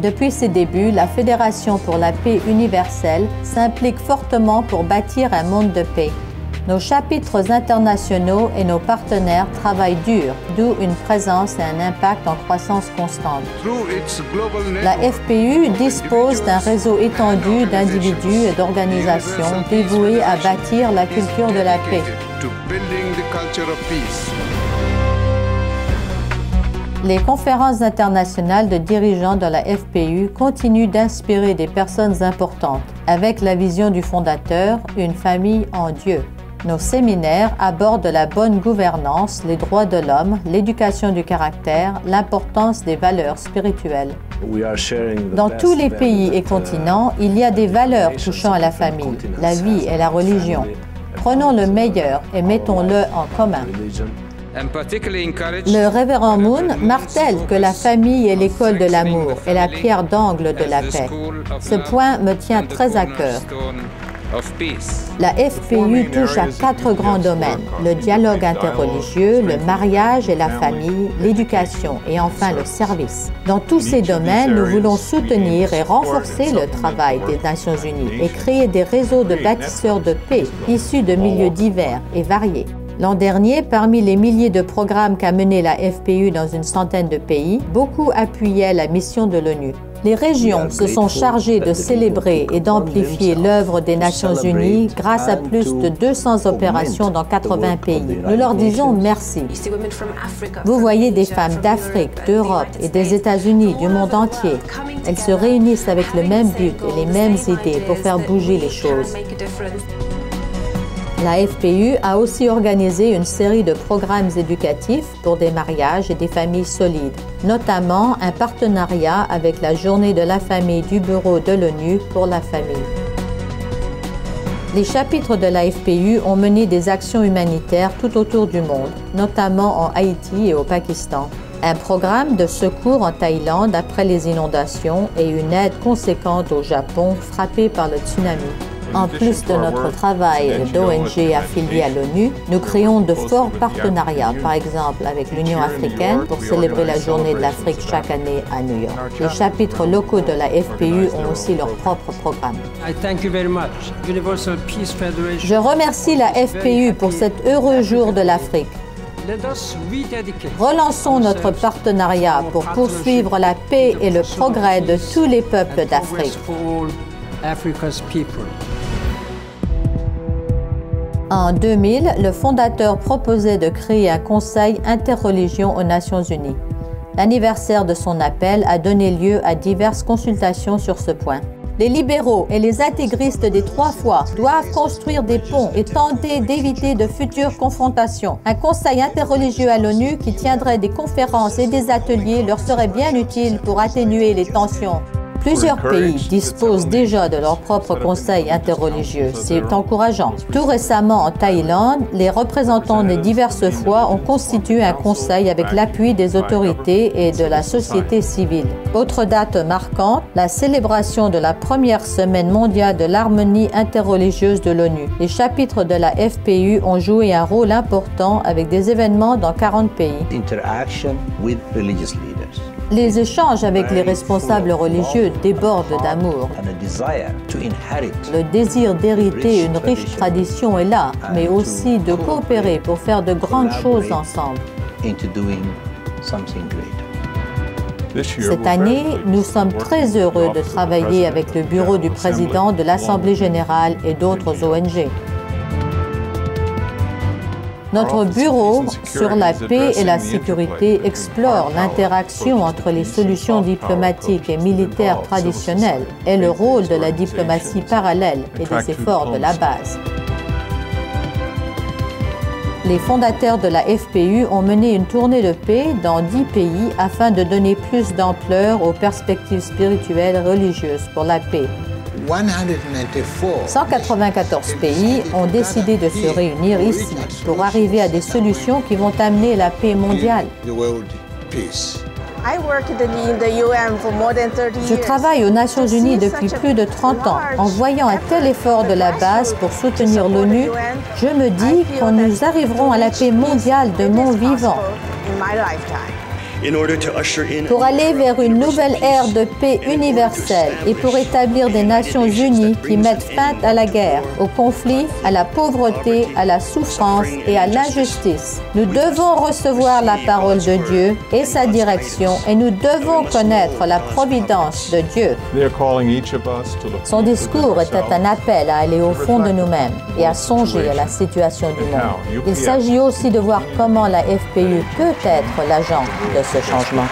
Depuis ses débuts, la Fédération pour la paix universelle s'implique fortement pour bâtir un monde de paix. Nos chapitres internationaux et nos partenaires travaillent dur, d'où une présence et un impact en croissance constante. La FPU dispose d'un réseau étendu d'individus et d'organisations dévoués à bâtir la culture de la paix. Les conférences internationales de dirigeants de la FPU continuent d'inspirer des personnes importantes, avec la vision du fondateur, une famille en Dieu. Nos séminaires abordent la bonne gouvernance, les droits de l'homme, l'éducation du caractère, l'importance des valeurs spirituelles. Dans tous les pays et continents, il y a des valeurs touchant à la famille, la vie et la religion. Prenons le meilleur et mettons-le en commun. Le révérend Moon martèle que la famille est l'école de l'amour et la pierre d'angle de la paix. Ce point me tient très à cœur. La FPU touche à 4 grands domaines, le dialogue interreligieux, le mariage et la famille, l'éducation et enfin le service. Dans tous ces domaines, nous voulons soutenir et renforcer le travail des Nations Unies et créer des réseaux de bâtisseurs de paix issus de milieux divers et variés. L'an dernier, parmi les milliers de programmes qu'a mené la FPU dans une centaine de pays, beaucoup appuyaient la mission de l'ONU. Les régions se sont chargées de célébrer et d'amplifier l'œuvre des Nations Unies grâce à plus de 200 opérations dans 80 pays. Nous leur disons merci. Vous voyez des femmes d'Afrique, d'Europe et des États-Unis, du monde entier. Elles se réunissent avec le même but et les mêmes idées pour faire bouger les choses. La FPU a aussi organisé une série de programmes éducatifs pour des mariages et des familles solides, notamment un partenariat avec la Journée de la famille du Bureau de l'ONU pour la famille. Les chapitres de la FPU ont mené des actions humanitaires tout autour du monde, notamment en Haïti et au Pakistan. Un programme de secours en Thaïlande après les inondations et une aide conséquente au Japon frappé par le tsunami. En plus de notre travail d'ONG affilié à l'ONU, nous créons de forts partenariats, par exemple avec l'Union africaine pour célébrer la Journée de l'Afrique chaque année à New York. Les chapitres locaux de la FPU ont aussi leur propre programme. Je remercie la FPU pour cet heureux jour de l'Afrique. Relançons notre partenariat pour poursuivre la paix et le progrès de tous les peuples d'Afrique. En 2000, le fondateur proposait de créer un conseil interreligion aux Nations Unies. L'anniversaire de son appel a donné lieu à diverses consultations sur ce point. Les libéraux et les intégristes des 3 foi doivent construire des ponts et tenter d'éviter de futures confrontations. Un conseil interreligieux à l'ONU qui tiendrait des conférences et des ateliers leur serait bien utile pour atténuer les tensions. Plusieurs pays disposent déjà de leur propre conseil interreligieux. C'est encourageant. Tout récemment, en Thaïlande, les représentants des diverses foi ont constitué un conseil avec l'appui des autorités et de la société civile. Autre date marquante, la célébration de la première semaine mondiale de l'harmonie interreligieuse de l'ONU. Les chapitres de la FPU ont joué un rôle important avec des événements dans 40 pays. Les échanges avec les responsables religieux débordent d'amour. Le désir d'hériter une riche tradition est là, mais aussi de coopérer pour faire de grandes choses ensemble. Cette année, nous sommes très heureux de travailler avec le bureau du président de l'Assemblée générale et d'autres ONG. Notre bureau sur la paix et la sécurité explore l'interaction entre les solutions diplomatiques et militaires traditionnelles et le rôle de la diplomatie parallèle et des efforts de la base. Les fondateurs de la FPU ont mené une tournée de paix dans 10 pays afin de donner plus d'ampleur aux perspectives spirituelles et religieuses pour la paix. 194 pays ont décidé de se réunir ici pour arriver à des solutions qui vont amener la paix mondiale. Je travaille aux Nations Unies depuis plus de 30 ans. En voyant un tel effort de la base pour soutenir l'ONU, je me dis que nous arriverons à la paix mondiale de mon vivant. pour aller vers une nouvelle ère de paix universelle et pour établir des Nations unies qui mettent fin à la guerre, au conflit, à la pauvreté, à la souffrance et à l'injustice. Nous devons recevoir la parole de Dieu et sa direction et nous devons connaître la providence de Dieu. Son discours était un appel à aller au fond de nous-mêmes et à songer à la situation du monde. Il s'agit aussi de voir comment la FPU peut être l'agent de ce changement.